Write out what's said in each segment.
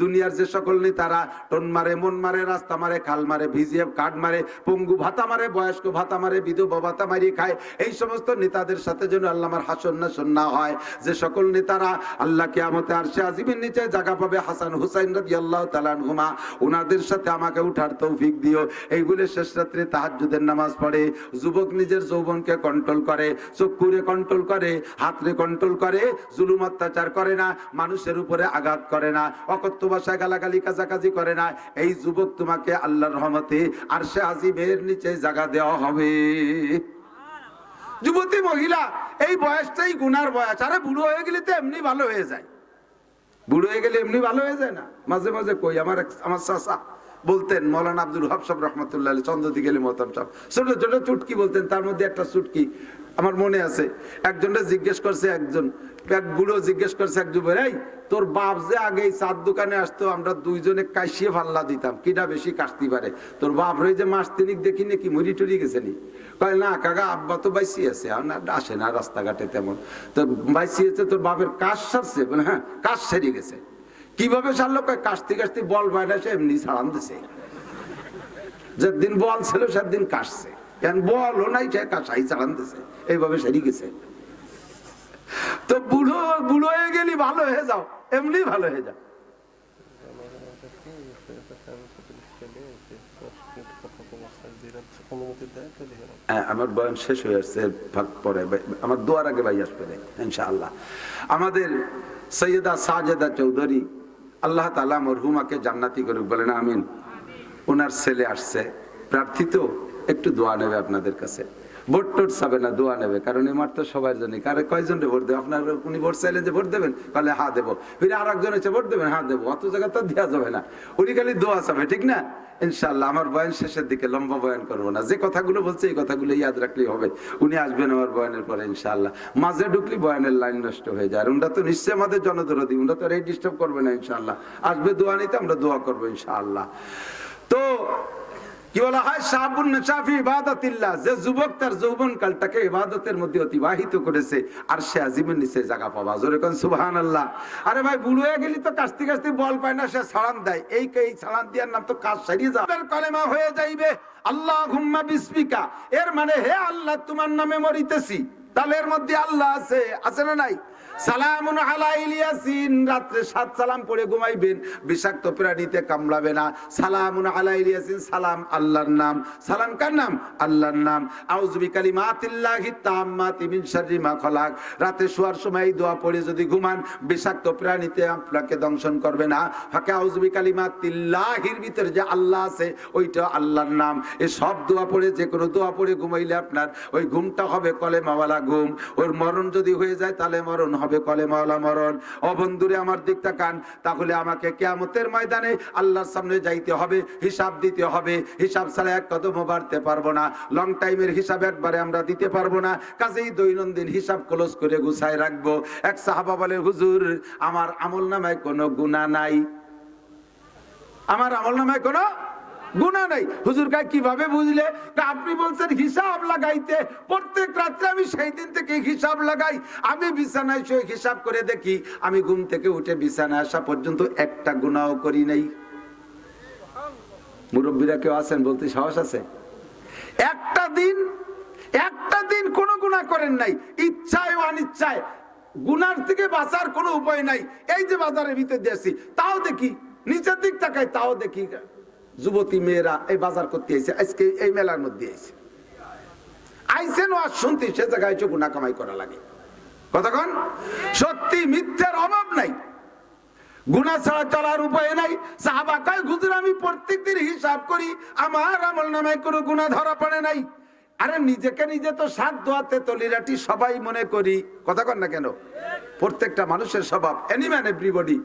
দুনিয়ার যে সকল নেতারা টন মারে, মন মারে, রাস্তা মারে, খাল মারে, ভিজিয়ে কাঠ মারে, পঙ্গু ভাতা মারে, বয়স্ক ভাতা মারে, বিধবা ভাতা মারিয়ে খায়, এই সমস্ত নেতাদের সাথে যেন আল্লাহ আমার হাসর নাসর না হয়। যে সকল নেতারা আল্লাহ কিয়ামতে আরশে আজিমের নিচে জায়গা পাবে, হাসান হুসাইন রাদিয়াল্লাহু তাআলা আনহুমা, ওনাদের সাথে আমাকে উঠার তৌফিক দিও। এইগুলো শেষ রাত্রে তাহাজ্জুদের নামাজ পড়ে, যুবক নিজের যৌবনকে কন্ট্রোল করে, চক্ষুরে কন্ট্রোল করে, হাতরে কন্ট্রোল করে, জুলুম অত্যাচার করে না, মানুষের উপরে আঘাত করে না, অকথ্য ভাষায় গালাগালি কাজাকাজি করে না। এই যুবক তোমাকে আল্লাহর রহমতে আরশে আজিমের নিচে জায়গা দেওয়া হবে। যুবতী মহিলা, এই বয়সটাই গুনার বয়স। আরে বুড়ো হয়ে গেলে তো এমনি ভালো হয়ে যায়, বুড়ো হয়ে গেলে এমনি ভালো হয়ে যায় না? মাঝে মাঝে কই, আমার চাচা বলতেন, মৌলানা আব্দুল ওয়াহাব সাহেব রাহমাতুল্লাহ আলাইহি, চন্দ্রদি গেলে মহতারাম সাহেব, ছোট ছোট চুটকি বলতেন, তার মধ্যে একটা চুটকি আমার মনে আছে। একজনটা জিজ্ঞেস করছে, এক বুড়ো জিজ্ঞেস করছে এক যুবক, এই তোর বাপ যে আগে এই চার দোকানে আসতো, আমরা দুইজনে কাশিয়ে ফাল্লা দিতাম, কিটা বেশি কাশতে পারে? তোর বাপ রয়ে যে মাস তিনিক দেখি নাকি মরি টরি গেছে নি? কয় না কাকা, আব্বা তো বাইসি আছে, আসে না রাস্তাঘাটে তেমন, তো বাইসি আছে, তোর বাপের কাশ সারছে? বলে হ্যাঁ, কাশ সেরে গেছে। কিভাবে সারলো? কয় কাশতে কাশতে বল বাইরে সে এমনি ছাড়ান দিছে, যেদিন বল ছিল সেদিন কাশছে, বলও নাই, সে কাশাই চালান দিছে, এইভাবে সেরে গেছে। তো বুড়ো বুড়ো হয়ে গেলি ভালো হয়ে যাও, এমনি ভালো হয়ে যাও। আমার বয়ান শেষ হয়ে আসছে, পরে আমার দোয়ার আগে ভাই আসবে ইনশাআল্লাহ। আমাদের সৈয়দা সাজেদা চৌধুরী, আল্লাহ তাআলা মরহুমাকে জান্নাতি করুক, বলেন আমিন। ওনার ছেলে আসছে, প্রার্থী তো একটু দোয়া নেবে আপনাদের কাছে। ভোট টোট চাবে না, দোয়া নেবে, কারণ এমার তো সবার জন্য। কারে কয়জন ভোট দেবে? আপনার উনি ভোট চাইলেন যে ভোট দেবেন, তাহলে হ্যাঁ দেবো। ফিরে আর একজন এসে ভোট দেবেন, হ্যাঁ দেবো। অত জায়গা তো দেওয়া যাবে না, উনি খালি দোয়া চাবে, ঠিক না? ইনশাআল্লাহ আমার বয়ান শেষের দিকে, লম্বা বয়ান করবো না, যে কথাগুলো বলছে এই কথাগুলো ইয়াদ রাখলেই হবে। উনি আসবেন আমার বয়ানের পরে ইনশাআল্লাহ। মাঝে ঢুকলি বয়ানের লাইন নষ্ট হয়ে যায়। উনরা তো নিশ্চয়ই আমাদের জনদরদি, উনরা তো এই ডিস্টার্ব করবে না ইনশাআল্লাহ। আসবে দোয়া নিতে, আমরা দোয়া করবো ইনশাআল্লাহ। তো কি বলা হয়, শাবুন নাশাফি ইবাদাতিল্লাহ, যে যুবক তার যৌবনকালটাকে ইবাদতের মধ্যে অতিবাহিত করেছে, আরশে আজিমের নিচে জায়গা পাবা। জোরে কোন সুবহানাল্লাহ। আরে ভাই, বুড়ো হয়ে গেলি তো কাস্তি কাস্তি বল পায় না, সে ছাড়ান দেয়। এই ছাড়ান দেওয়ার নাম তো কাজ সারিয়ে যাও। কলেমা হয়ে যাইবে আল্লাহুম্মা বিসমিকা, এর মানে হে আল্লাহ তোমার নামে মরিতেছি। তাহলে এর মধ্যে আল্লাহ আছে, আছে না নাই? সালামুন আলা ইলিয়াসিন, রাত্রে 7 সালাম পড়ে ঘুমাইবেন, বিষাক্ত প্রাণীতে কামড়াবে না। সালামুন আলা ইলিয়াসিন, সালাম আল্লাহর নাম। সালাম কার নাম? আল্লাহর নাম। আউযু বিকালিমাতিল্লাহি তাম্মাতি মিন শাররি মা খালাক, রাতে শোয়ার সময় এই দোয়া পড়ে যদি ঘুমান, বিষাক্ত প্রাণীতে আপনাকে দংশন করবে না। ফাঁকে আউযু বিকালিমাতিল্লাহির ভিতরে যে আল্লাহ আছে, ওইটা আল্লাহর নাম। এই সব দোয়া পড়ে, যে কোনো দোয়া পড়ে ঘুমাইলে আপনার ওই ঘুমটা হবে কলেমাওয়ালা ঘুম। ওর মরণ যদি হয়ে যায়, তাহলে মরণ হবে কলেমাওয়ালা মরণ। ও বন্ধুরে আমার দিক তাকান, তাহলে আমাকে কিয়ামতের ময়দানে আল্লাহর সামনে যাইতে হবে, হিসাব দিতে হবে। হিসাব ছাড়া এক কদমও বাড়তে পারবো না। লং টাইমের হিসাব একবারে আমরা দিতে পারবো না, কাজেই দৈনন্দিন হিসাব ক্লোজ করে গুছায় রাখবো। এক সাহাবা বলে, হুজুর আমার আমল নামায় কোনো গুনাহ নাই, আমার আমল নামায় কোনো গুনাহ নাই। হুজুর কয় কিভাবে বুঝলে? আপনি বলছেন হিসাব লাগাইতে, প্রত্যেক রাত্রে আমি সেই দিন থেকে হিসাব লাগাই। আমি বিছানায় শুয়ে হিসাব করে দেখি, আমি ঘুম থেকে উঠে বিছানায় আসা পর্যন্ত একটা গুনাহও করি নাই। মুরব্বীরা কেউ আছেন বলতে সাহস আছে? একটা দিন কোনো গুনাহ করেন নাই, ইচ্ছায় ও অনিচ্ছায়। গুনার থেকে বাঁচার কোনো উপায় নাই। এই যে বাজারের ভিতর দিয়েছি, তাও দেখি, নিচের দিক তাকাই, তাও দেখি যুবতী মেয়েরা এই বাজার করতে আইছে, আজকে এই মেলার মধ্যে আইছে, আইছেন ওয়াজ শুনতে, সে জায়গায় গুনাহ কামাই করা লাগে। কতক্ষণ? সত্যি মিথ্যার অভাব নাই, গুনাহ ছাড়া চলার উপায় নাই। সাহাবা কয়, হুজুর আমি প্রত্যেকদিন হিসাব করি, আমার আমল নামায় কোনো গুনাহ ধরা পড়ে নাই। আরে নিজেকে নিজে তো সাত দোয়াতে তলিরাটি সবাই মনে করি, কথা কন না কেন? প্রত্যেকটা মানুষের স্বভাব, এনিম্যান এভরিবডি,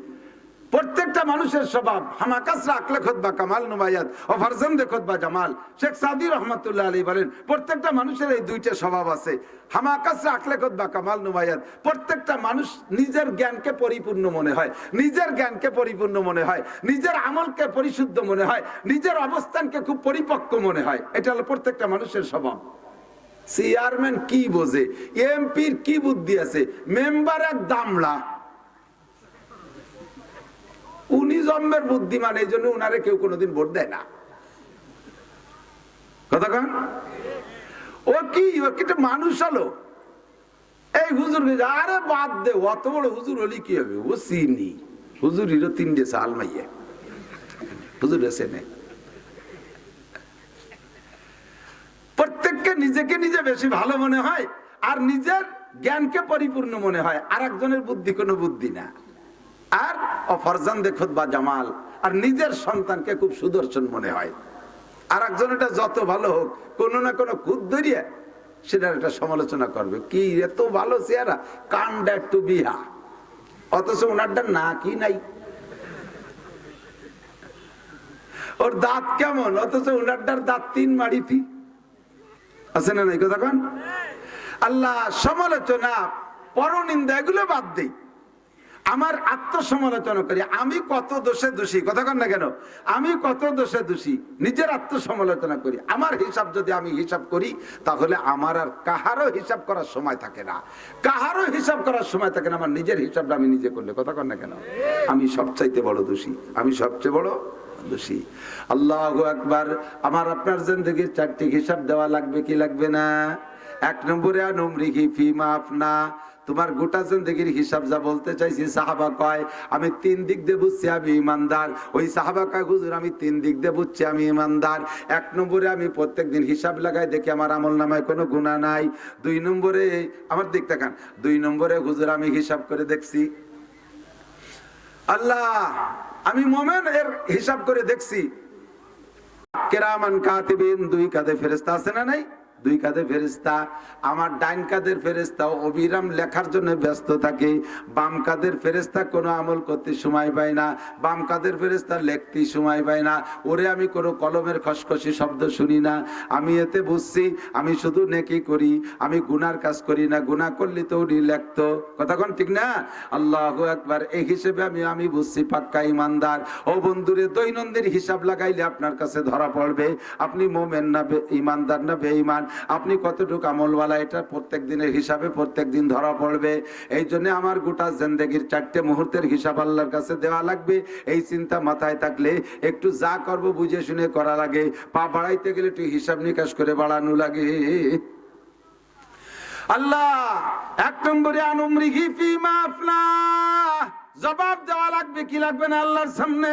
প্রত্যেকটা মানুষের স্বভাব হামাকাসরা আকলে খুতবা কামাল নুমায়াত ও ফারজান্দে খুতবা জামাল। শেখ সাদি রহমাতুল্লাহ আলাইহি বলেন, প্রত্যেকটা মানুষের এই দুইটা স্বভাব আছে, হামাকাসরা আকলে খুতবা কামাল নুমায়াত। প্রত্যেকটা মানুষ নিজের জ্ঞানকে পরিপূর্ণ মনে হয়, নিজের জ্ঞানকে পরিপূর্ণ মনে হয়, নিজের আমলকে পরিশুদ্ধ মনে হয়, নিজের অবস্থানকে খুব পরিপক্ক মনে হয়। এটা হলো প্রত্যেকটা মানুষের স্বভাব। চেয়ারম্যান কি বোঝে, এমপির কি বুদ্ধি আছে, মেম্বার এক দামলা, উনি জন্মের বুদ্ধিমান, এই জন্য উনারে কেউ কোনোদিন ভোট দেয় না। কথা কন, ও কি মানুষ হলো? এই হুজুর, আরে বাদ দে, অত বড় হুজুর হলি কি হবে? ও চিনি হুজুর হিরো 3 সাল মাইয়ে হুজুর এসে নে। প্রত্যেককে নিজেকে নিজে বেশি ভালো মনে হয়, আর নিজের জ্ঞানকে পরিপূর্ণ মনে হয়, আর একজনের বুদ্ধি কোনো বুদ্ধি না। আর অফরজান্দে খুতবা জামাল, আর নিজের সন্তানকে খুব সুদর্শন মনে হয়। আর একজন এটা যত ভালো হোক, কোনো না কোনো খুদ ধরিয়ে সেটার একটা সমালোচনা করবে, কি এত ভালো চেহারা, কান্ড একটু বিহা, অথচ ওনারটা না কি নাই। ওর দাঁত কেমন, অথচ ওনারটার দাঁত 3 মাড়িতি আছে না নাই? কথা কন। আল্লাহ, সমালোচনা পরনিন্দা এগুলো বাদ দেই, আমার আত্মসমালোচনা করি, আমি কত দোষে দোষী। কথা কন না কেন? আমি কত দোষে দোষী, নিজের আত্মসমালোচনা করি। আমার হিসাব যদি আমি হিসাব করি, তাহলে আমার আর কাহারও হিসাব করার সময় থাকে না, কাহারও হিসাব করার সময় থাকে না। আমার নিজের হিসাবটা আমি নিজে করলে, কথা কন না কেন, আমি সবচাইতে বড় দোষী, আমি সবচেয়ে বড় দোষী। আল্লাহু আকবার। আমার আপনার জিন্দেগির 4টি হিসাব দেওয়া লাগবে কি লাগবে না? 1 নম্বরে আনুমরিহি ফিমা আফনা, তোমার গোটা জিন্দেগির হিসাব যা বলতে চাইছি। সাহাবা কয় আমি 3 দিক দিয়ে বুঝছি আমি ইমানদার। ওই সাহাবা কয় হুজুর আমি 3 দিক দিয়ে বুঝছি আমি ইমানদার। 1 নম্বরে আমি প্রত্যেকদিন হিসাব লাগাই, দেখি আমার আমলনামায় কোনো গুনাহ নাই। 2 নম্বরে আমার দিক তাকান, 2 নম্বরে হুজুর আমি হিসাব করে দেখছি, আল্লাহ আমি মুমিন এর হিসাব করে দেখছি, কিরামান কাতিবিন, 2 কাঁধে ফেরেশতা আছে না নাই? 2 কাঁধে ফেরেশতা। আমার ডাইন কাঁধের ফেরেশতা অবিরাম লেখার জন্য ব্যস্ত থাকে, বাম কাঁধের ফেরেশতা কোনো আমল করতে সময় পায় না, বাম কাঁধের ফেরেশতা লিখতে সময় পায় না। ওরে আমি কোনো কলমের খসখসি শব্দ শুনি না। আমি এতে বুঝছি আমি শুধু নেকি করি, আমি গুনার কাজ করি না, গুনাহ করলে তো উনি লিখতো। কথা কোন ঠিক না? আল্লাহু আকবার। এই হিসেবে আমি বুঝছি পাক্কা ইমানদার। ও বন্ধুরে, দৈনন্দিন হিসাব লাগাইলে আপনার কাছে ধরা পড়বে আপনি মুমিন না ইমানদার না বেঈমান, আপনি কতটুকু আমলওয়ালা, এটা প্রত্যেক দিনের হিসাবে প্রত্যেক দিন ধরা পড়বে। এই জন্য আমার গোটা জিন্দেগির 4টে মুহূর্তের হিসাব আল্লাহর কাছে দেওয়া লাগবে। এই চিন্তা মাথায় থাকলে একটু যা করব বুঝে শুনে করা লাগে, পা বাড়াইতে গেলে একটু হিসাব নিকাশ করে বাড়ানো লাগে। আল্লাহ 1 নম্বরে আনুমরিহি ফিমা আফনা, জবাব দেওয়া লাগবে কি লাগবে না আল্লাহর সামনে।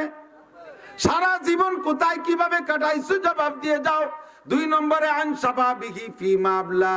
সারা জীবন কোথায় কিভাবে কাটাইছো জবাব দিয়ে যাও। 2 নম্বরে আনসাবাবিহি ফিমা আবলা,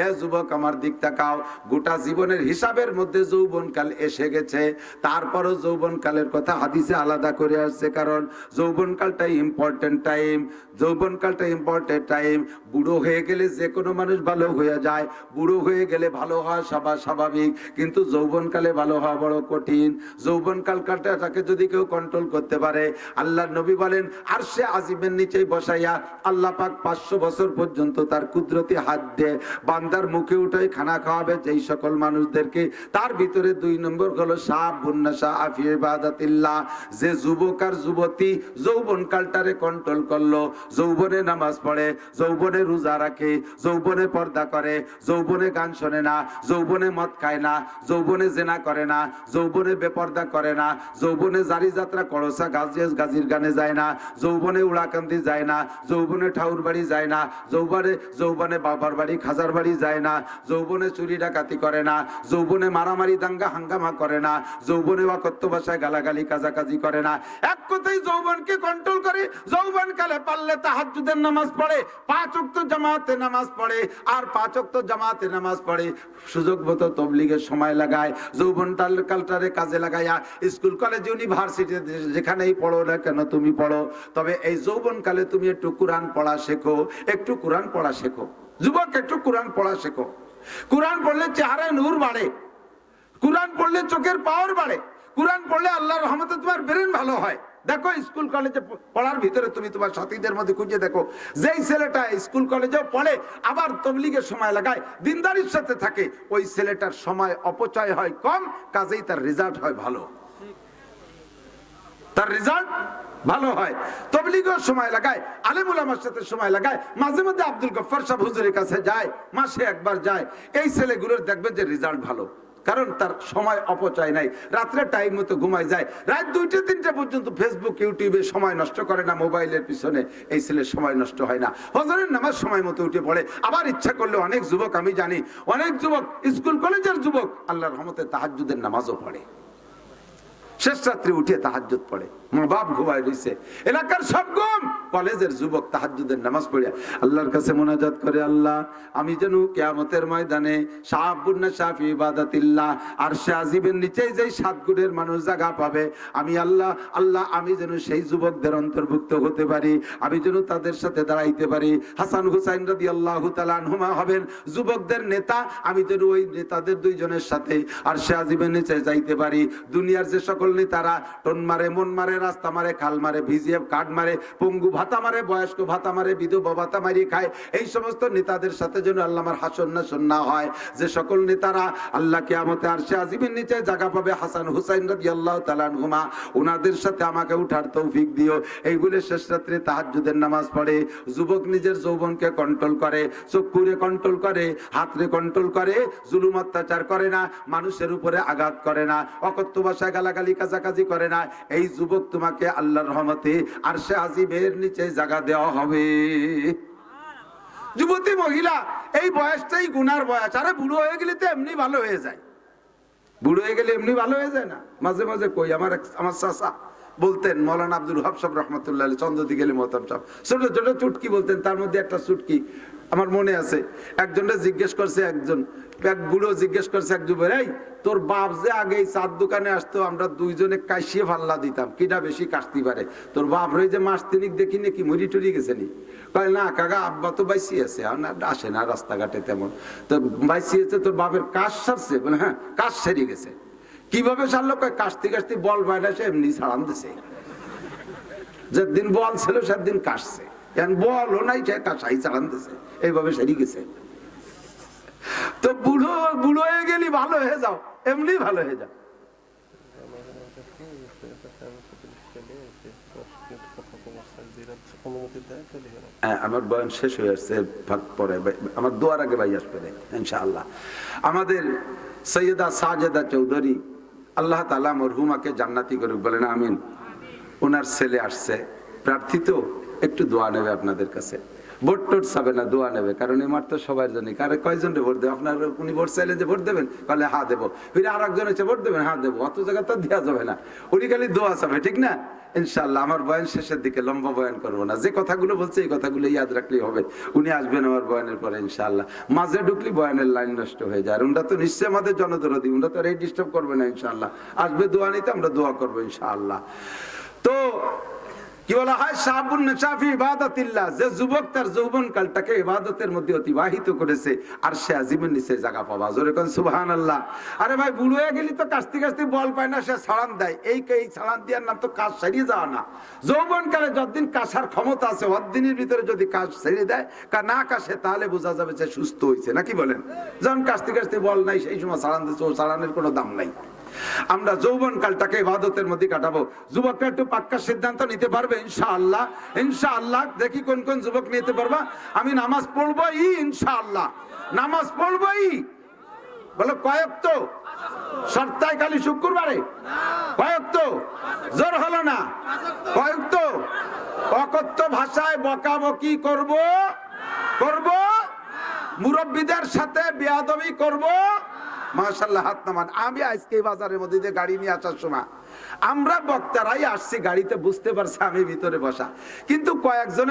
এ যুবক আমার দিক তাকাও, গোটা জীবনের হিসাবের মধ্যে যৌবনকাল এসে গেছে। তারপরও যৌবনকালের কথা হাদিসে আলাদা করে আসছে, কারণ যৌবনকালটা ইম্পর্টেন্ট টাইম, যৌবনকালটা ইম্পর্টেন্ট টাইম। বুড়ো হয়ে গেলে যে কোনো মানুষ ভালো হয়ে যায়, বুড়ো হয়ে গেলে ভালো হওয়া স্বাভাবিক, কিন্তু যৌবনকালে ভালো হওয়া বড় কঠিন। যৌবনকালটাকে যদি কেউ কন্ট্রোল করতে পারে, আল্লাহর নবী বলেন আরশে আজিমের নিচে বসাইয়া আল্লাহ পাক 500 বছর পর্যন্ত তার কুদরতি হাত দিয়ে বান্দার মুখে উঠাই খানা খাওয়াবে যেই সকল মানুষদেরকে। তার ভিতরে 2 নম্বর হলো শাবুন নাশা ফি ইবাদাতিল্লাহ, যে যুবক আর যুবতী যৌবনকালটারে কন্ট্রোল করলো, যৌবনে নামাজ পড়ে, যৌবনে রোজা রাখে, যৌবনে পর্দা করে, যৌবনে গান শোনে না, যৌবনে মদ খায় না, যৌবনে জেনা করে না, যৌবনে বেপর্দা করে না, যৌবনে জারি যাত্রা করসা গাজির গানে যায় না, যৌবনে উড়াকান্দি যায় না, যৌবনে ঠাউর বাড়ি যায় না, যৌবনে বাবার বাড়ি খাজার বাড়ি যায় না, যৌবনে চুরি ডাকাতি করে না, যৌবনে মারামারি দাঙ্গা হাঙ্গামা করে না, যৌবনে অকথ্য ভাষায় গালাগালি কাজাকাজি করে না। এক কথায় যৌবনকে কন্ট্রোল করে। যৌবন কালে পারলে তাহাজ্জুদের নামাজ পড়ে, 5 ওয়াক্ত জামাতে নামাজ পড়ে, আর 5 ওয়াক্ত জামাতে নামাজ পড়ে, সুযোগ মতো তাবলীগের সময় লাগায়, যৌবন কালটারে কাজে লাগাইয়া স্কুল কলেজ ইউনিভার্সিটি যেখানেই পড়ো না কেন তুমি পড়ো, তবে এই যৌবন কালে তুমি একটু কোরআন পড়া শেখো, একটু কোরআন পড়া শেখো। যুবক একটু কোরআন পড়া শেখো। কোরআন পড়লে চেহারায় নূর বাড়ে, কোরআন পড়লে চোখের পাওয়ার বাড়ে, কোরআন পড়লে আল্লাহর রহমতে তোমার ব্রেন ভালো হয়। দেখো স্কুল কলেজে পড়ার ভিতরে তুমি তোমার সাথীদের মধ্যে খুঁজে দেখো, যেই ছেলেটা স্কুল কলেজেও পড়ে আবার তাবলীগের সময় লাগায়, দিনদারির সাথে থাকে, ওই ছেলেটার সময় অপচয় হয় কম, কাজেই তার রেজাল্ট হয় ভালো, তার রেজাল্ট ভালো হয়। তাবলীগের সময় লাগায়, আলেম উলামার সাথে সময় লাগায়, মাঝে মধ্যে আব্দুল গফফার সাহেব হুজুরের কাছে যায়, মাসে একবার যায়, এই ছেলেগুলোর দেখবেন যে রেজাল্ট ভালো। কারণ তার সময় অপচয় নাই, রাত্রে টাইম মতো ঘুমায় যায়, রাত 2টা 3টা পর্যন্ত ফেসবুক ইউটিউবে সময় নষ্ট করে না, মোবাইলের পিছনে। এই ছেলের সময় নষ্ট হয় না, ফজরের নামাজ সময় মতো উঠে পড়ে। আবার ইচ্ছা করলে অনেক যুবক, আমি জানি অনেক যুবক, স্কুল কলেজের যুবক আল্লাহর রহমতে তাহাজ্জুদের নামাজও পড়ে, শেষ রাত্রে উঠে তাহাজ্জুদ পড়ে, মা বাপ ঘুমায় রইছে। এলাকার সব গুম কলেজের যুবক তাহাজ্জুদের নামাজ পড়ে আল্লাহর কাছে মোনাজাত করে, আল্লাহ আমি যেন কিয়ামতের ময়দানে শাহাবুন নাশাফি ইবাদাতিল্লাহ আরশে আজিমের নিচে যেই 7 গুণের মানুষ জায়গা পাবে, আমি আল্লাহ আমি যেন সেই যুবকদের অন্তর্ভুক্ত হতে পারি, আমি যেন তাদের সাথে দাঁড়াইতে পারি। হাসান হুসাইন রাদিয়াল্লাহু তাআলা আনহুমা হবেন যুবকদের নেতা, আমি যেন ওই নেতাদের 2 জনের সাথে আরশে আজিমের নিচে যাইতে পারি। দুনিয়ার যে সকল নেতারা টন মারে, মন মারে, রাস্তা মারে, খাল মারে, ভিজিয়ে কাঠ মারে, পঙ্গু ভাতা মারে, বয়স্ক ভাতা মারে, বিধবা ভাতা মারিয়ে খায়, এই সমস্ত নেতাদের সাথে যেন আল্লাহ আমার হাসর নাসর না হয়। যে সকল নেতারা আল্লাহ কিয়ামতে আরশে আজিমের নিচে জায়গা পাবে, হাসান হুসাইন রাদিয়াল্লাহু তাআলা আনহুমা, ওনাদের সাথে আমাকে উঠার তৌফিক দিও। এই বলে শেষ রাত্রে তাহাজ্জুদের নামাজ পড়ে। যুবক নিজের যৌবনকে কন্ট্রোল করে, চক্ষুরে কন্ট্রোল করে, হাতরে কন্ট্রোল করে, জুলুম অত্যাচার করে না, মানুষের উপরে আঘাত করে না, অকথ্য ভাষায় গালাগালি কাজাকাজি করে না। এই যুবক তোমাকে আল্লাহর রহমতে আরশে আজিমের নিচে জায়গা দেওয়া হবে। যুবতী মহিলা, এই বয়সটাই গুনার বয়স। আরে বুড়ো হয়ে গেলে তো এমনি ভালো হয়ে যায়, বুড়ো হয়ে গেলে এমনি ভালো হয়ে যায় না? মাঝে মাঝে কই, আমার চাচা বলতেন, মৌলানা আব্দুল ওয়াহাব সাহেব রাহমাতুল্লাহ আলাইহি, চন্দ্রদি গেলে মহতারাম সাহেব, ছোট ছোট চুটকি বলতেন, তার মধ্যে একটা চুটকি আমার মনে আছে। একজনটা জিজ্ঞেস করছে, এক বুড়ো জিজ্ঞেস করছে এক যুবক, এই তোর বাপ যে আগে এই চার দোকানে আসতো, আমরা 2 জনে কাশিয়ে ফাল্লা দিতাম, কিটা বেশি কাশতে পারে? তোর বাপ রয়ে যে মাস 3 দেখি নাকি মরি টরি গেছে নি? কয় না কাকা, আব্বা তো বাইসি আছে, আসে না রাস্তাঘাটে তেমন, তো বাইসি আছে, তোর বাপের কাশ সারছে? বলে হ্যাঁ, কাশ সেরে গেছে। কিভাবে সারলো? কয় কাশতে কাশতে বল বাইরে সে এমনি ছাড়ান দিছে, যেদিন বল ছিল সেদিন কাশছে, বলও নাই, সে কাশাই চালান দিছে, এইভাবে সেরে গেছে। তো বুড়ো হয়ে গেলি ভালো হয়ে যাও, এমনি ভালো হয়ে যাও। আমার বয়ান শেষ হয়ে আসছে, পরে আমার দোয়ার আগে ভাই আসবে ইনশাআল্লাহ। আমাদের সৈয়দা সাজেদা চৌধুরী, আল্লাহ তাআলা মরহুমাকে জান্নাতি করুক, বলেন আমিন। ওনার ছেলে আসছে, প্রার্থিত, একটু দোয়া নেবে আপনাদের কাছে। ভোট টোট চাবে না, দোয়া নেবে, কারণ এমার তো সবার জন্য। কারে কয়জন ভোট দেবে? আপনার উনি ভোট চাইলেন যে ভোট দেবেন, বলে হ্যাঁ দেবো। ফিরে আর একজন এসে ভোট দেবেন, হ্যাঁ দেবো। অত জায়গা তো দেওয়া যাবে না, উনি খালি দোয়া চাবে, ঠিক না? ইনশাআল্লাহ আমার বয়ান শেষের দিকে, লম্বা বয়ান করবো না, যে কথাগুলো বলছে এই কথাগুলো ইয়াদ রাখলেই হবে। উনি আসবেন আমার বয়ানের পরে ইনশাআল্লাহ। মাঝে ঢুকলি বয়ানের লাইন নষ্ট হয়ে যায়। উনরা তো নিশ্চয়ই আমাদের জনদরদি, উনরা তো এই ডিস্টার্ব করবে না ইনশাআল্লাহ। আসবে দোয়া নিতে, আমরা দোয়া করবো ইনশাআল্লাহ। তো কি বলা হয়, শাহাবুন নাশাফি ইবাদাতিল্লাহ, যে যুবক তার যৌবনকালটাকে ইবাদতের মধ্যে অতিবাহিত করেছে, আরশে আজিমের নিচে জায়গা পাবা। জোরে কোন সুবহানাল্লাহ। আরে ভাই, বুড়ো হয়ে গেলি তো কাস্তি কাস্তি বল পায় না, সে ছাড়ান দেয়। এই ছাড়ান দেওয়ার নাম তো কাজ ছাড়িয়ে যাওয়া না। যৌবনকালে যতদিন কাশার ক্ষমতা আছে, অতদিনের ভিতরে যদি কাজ ছেড়ে দেয়, না কাশে, তাহলে বোঝা যাবে যে সুস্থ হয়েছে, নাকি বলেন? যখন কাস্তি কাস্তি বল নাই, সেই সময় ছাড়ান দিচ্ছে, ও ছাড়ানোর কোনো দাম নাই। আমরা যৌবন কালটাকে ইবাদতের মধ্যে কাটাবো। যুবকরা একটু পাক্কা সিদ্ধান্ত নিতে পারবে ইনশাআল্লাহ? ইনশাআল্লাহ। দেখি কোন কোন যুবক নিতে পারবা। আমি নামাজ পড়বই ইনশাআল্লাহ, নামাজ পড়বই। বলো কয়েক তো? সপ্তাহে খালি শুক্রবারে? কয়েক তো? জোর হলো না? কয়েক তো? অকথ্য ভাষায় বকাবকি করব, মুরব্বীদের সাথে বেয়াদবি করব। মাশাআল্লাহ, হাত নামান। আমি আজকে বাজারের মধ্যে দিয়ে গাড়ি নিয়ে আসার সময় আমরা বক্তারাই আসছি গাড়িতে, বুঝতে পারছি আমি ভিতরে বসা, কিন্তু কয়েকজন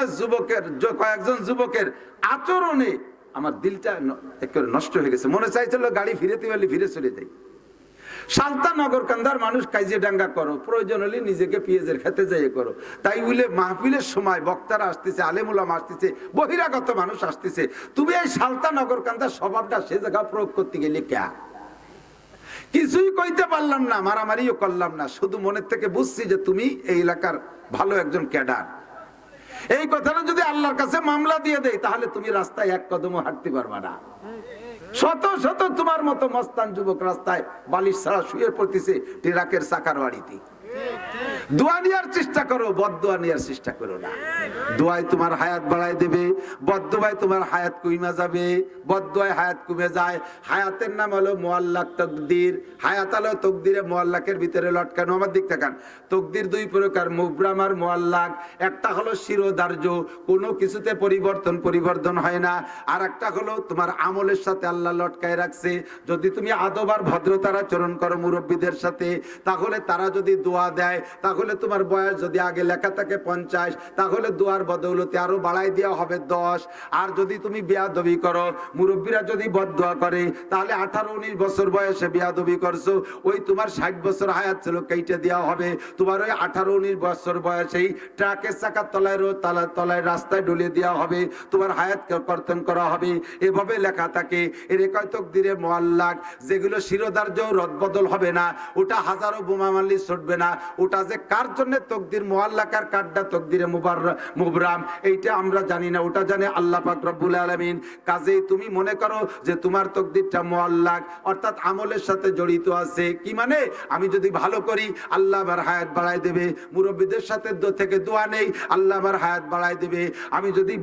যুবকের আচরণে আমার দিলটা একেবারে নষ্ট হয়ে গেছে। মনে চাইছিল গাড়ি ফিরেতে পারলে ফিরে চলে যাই। সালতা নগর কান্দার মানুষ কাইজে ডাঙ্গা করো, প্রয়োজন হলে নিজেকে পেঁয়াজের খেতে যাইয়ে করো। তাই বলে মাহফিলের সময় বক্তারা আসতেছে, আলেমুলামা আসতেছে, বহিরাগত মানুষ আসতেছে, তুমি এই সালতা নগর কান্দার স্বভাবটা সে জায়গা প্রয়োগ করতে গেলে কে? কিছুই কইতে পারলাম না, মারামারিও করলাম না, শুধু মনের থেকে বুঝছি যে তুমি এই এলাকার ভালো একজন ক্যাডার। এই কথাটা যদি আল্লাহর কাছে মামলা দিয়ে দেয়, তাহলে তুমি রাস্তায় এক কদমও হাঁটতে পারবা না। শত শত তোমার মতো মস্তান যুবক রাস্তায় বালিশ ছাড়া শুয়ে পড়তেছে ট্রাকের চাকার বাড়িতে। দোয়া নেওয়ার চেষ্টা করো, বদদোয়া নেওয়ার চেষ্টা করো না। দোয়ায় তোমার হায়াত বাড়ায় দেবে, বদদোয়ায় তোমার হায়াত কমে যাবে। বদদোয়ায় হায়াত কমে যায়। হায়াতের নাম হলো মুআল্লাক তাকদীর। হায়াত হলো তকদিরে মুআল্লাকের ভিতরে লটকানো। আমার দিক তাকান, তকদির দুই প্রকার, মুবরাম আর মুআল্লাক। একটা হলো শিরোধার্য, কোনো কিছুতে পরিবর্তন হয় না। আর একটা হলো তোমার আমলের সাথে আল্লাহ লটকায় রাখছে। যদি তুমি আদব আর ভদ্রতার আচরণ করো মুরব্বীদের সাথে, তাহলে তারা যদি দোয়া দেয়, তাহলে তোমার বয়স যদি আগে লেখা থাকে 50, তাহলে দোয়ার বদৌলতে আরো বাড়াই দেওয়া হবে 10। আর যদি তুমি বেয়াদবি করো, মুরব্বীরা যদি বদদোয়া করে, তাহলে 18-19 বছর বয়সে বেয়াদবি করছো, ওই তোমার 60 বছর হায়াত ছিল কেটে দেওয়া হবে। তোমার ওই 18-19 বছর বয়সেই ট্রাকের চাকার তলায় রাস্তায় ঢুলিয়ে দেওয়া হবে, তোমার হায়াত কর্তন করা হবে। এভাবে লেখা থাকে। এর কয় তকদিরে মুআল্লাক, যেগুলো শিরোধার্য রদবদল হবে না, ওটা হাজারো বোমা মারলে ছুটবে না। ওটা যে কার জন্য তকদির মুআল্লাক আর কারটা তকদিরে মুবরাম, এইটা আমরা জানি না, ওটা জানে আল্লাহ পাক রব্বুল আলামিন। কাজেই তুমি মনে করো যে তোমার তকদিরটা মুআল্লাক, অর্থাৎ আমলের সাথে জড়িত আছে। কি মানে, আমি যদি ভালো করি আল্লাহ আমার হায়াত বাড়ায় দেবে। মুরব্বীদের সাথে থেকে দোয়া নেই, আল্লাহ আমার হায়াত বাড়ায় দেবে। আমি যদি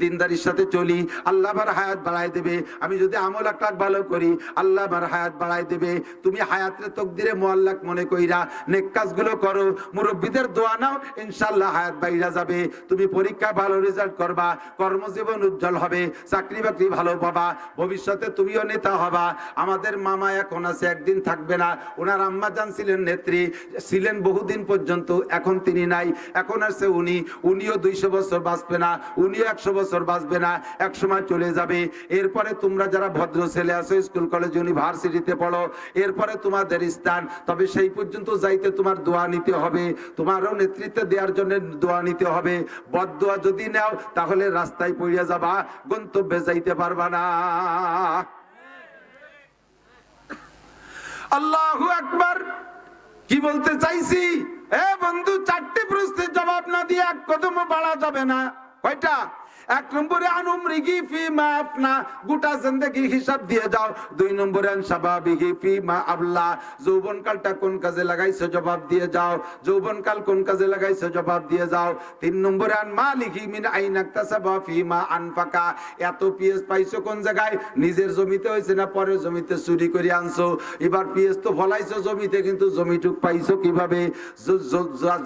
দিনদারির সাথে চলি, আল্লাহ আমার হায়াত বাড়ায় দেবে। আমি যদি আমল আকলাক ভালো করি, আল্লাহ আমার হায়াত বাড়ায় দেবে। তুমি হায়াতের তকদিরে মুআল্লাক মনে কইরা নেক কাজগুলো করো, মুরব্বীদের দোয়া নাও, ইনশাআল্লাহ হায়াত বাইরা যাবে। তুমি পরীক্ষায় ভালো রেজাল্ট করবা, কর্মজীবন উজ্জ্বল হবে, চাকরি বাকরি ভালো পাবা, ভবিষ্যতে তুমিও নেতা হবা। আমাদের মামা এখন আছে, একদিন থাকবে না। ওনার আম্মা জান ছিলেন নেত্রী, ছিলেন বহুদিন পর্যন্ত, এখন তিনি নাই। এখন আসছে উনিও 200 বছর বাঁচবে না, উনিও 100 বছর বাঁচবে না, এক সময় চলে যাবে। এরপরে তোমরা যারা ভদ্র ছেলে আছো, স্কুল কলেজ ইউনিভার্সিটিতে পড়ো, এরপরে তোমাদের স্থান। তবে সেই পর্যন্ত যাইতে তোমার দোয়া নিতে হবে, তোমারও নেতৃত্ব দেওয়ার জন্য দোয়া নিতে হবে। বদদোয়া যদি নাও, তাহলে রাস্তায় পড়িয়া যাবা, গন্তব্যে যাইতে পারবা না। আল্লাহু আকবার। কি বলতে চাইছি, এ বন্ধু, 4টি প্রশ্নের জবাব না দিয়ে এক কদমও বাড়া যাবে না। কয়টা? 1 নম্বরে আনুমরিগি ফিমা আফনা, গোটা জিন্দেগির হিসাব দিয়ে যাও। 2 নম্বরে আনসাবাবিহি ফিমা আবলা, যৌবনকালটা কোন কাজে লাগাইছো জবাব দিয়ে যাও। যৌবনকাল কোন কাজে লাগাইছো জবাব দিয়ে যাও। 3 নম্বরে আন মালিহি মিন আইনা ইকতাসাবা ফিমা আনফাকা, এত পিএস পাইছো কোন জায়গায়? নিজের জমিতে হইছে না পরের জমিতে চুরি করে আনছো? এবার পিএস তো ফলাইছো জমিতে, কিন্তু জমিটুক পাইছো কিভাবে?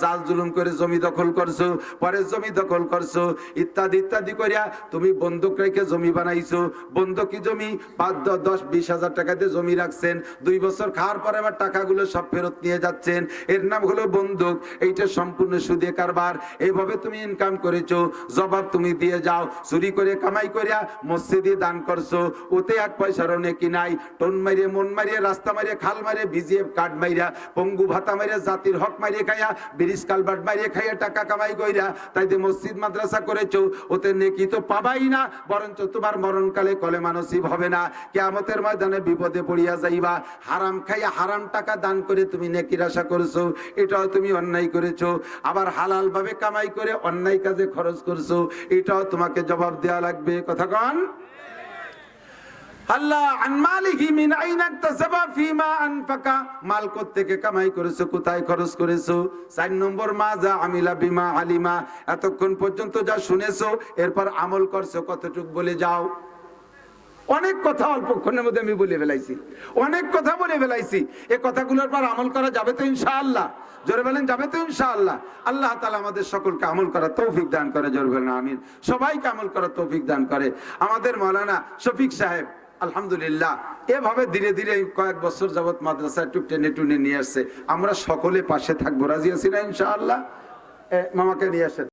জাল জুলুম করে জমি দখল করছো, পরের জমি দখল করছো, ইত্যাদি ইত্যাদি করিয়া তুমি বন্ধক রেখে জমি বানাইছো। বন্ধকি জমি 5-10-20 হাজার টাকাতে জমি রাখছেন, 2 বছর খাওয়ার পরে আবার টাকাগুলো সব ফেরত নিয়ে যাচ্ছেন। এর নাম হলো বন্ধক। এইটা সম্পূর্ণ সুদে কারবার। এইভাবে তুমি ইনকাম করেছো, জবাব তুমি দিয়ে যাও। চুরি করে কামাই করিয়া মসজিদে দান করছো, ওতে 1 পয়সারও নেকি নাই। টোন মারিয়ে, মন মারিয়ে, রাস্তা মারিয়ে, খাল মারিয়ে, বিজিএফ কার্ড মারিয়া, পঙ্গু ভাতা মারিয়া, জাতির হক মারিয়ে খাইয়া, ব্রিজ কালভার্ট মারিয়ে খাইয়া টাকা কামাই কইরা তাই যে মসজিদ মাদ্রাসা করেছো, ওতে নেকি তো পাবাই না, বরঞ্চ তোমার মরণকালে কলেমা নসিব হবে না। কিয়ামতের ময়দানে বিপদে পড়িয়া যাইবা। হারাম খাইয়া হারাম টাকা দান করে তুমি নেকির আশা করছো, এটাও তুমি অন্যায় করেছো। আবার হালাল ভাবে কামাই করে অন্যায় কাজে খরচ করছো, এটাও তোমাকে জবাব দেওয়া লাগবে। কথা কন? আল্লাহ আন মালিহি মিন আইনা ইকতাসাবা ফিমা আনফাকা, মাল কোত্থেকে কামাই করেছো, কোথায় খরচ করেছো। 4 নম্বর মাজা আমিলা বিমা আলিমা, এতক্ষণ পর্যন্ত যা শুনেছো এরপর আমল করছো কতটুক বলে যাও। অনেক কথা অল্পক্ষণের মধ্যে আমি বলে ফেলাইছি, অনেক কথা বলে ফেলাইছি। এই কথাগুলোর পর আমল করা যাবে তো ইনশাআল্লাহ? জোরে বলেন, যাবে তো ইনশাআল্লাহ? আল্লাহ তাআলা আমাদের সকলকে আমল করার তৌফিক দান করে। জোরে বলেন আমিন। সবাইকে আমল করার তৌফিক দান করে। আমাদের মাওলানা শফিক সাহেব আলহামদুলিল্লাহ এভাবে ধীরে ধীরে কয়েক বছর যাবত মাদ্রাসা একটু টেনে টুনে নিয়ে আসছে। আমরা সকলে পাশে থাকবো, রাজি আছি না ইনশাআল্লাহ? মামাকে নিয়ে আসেন।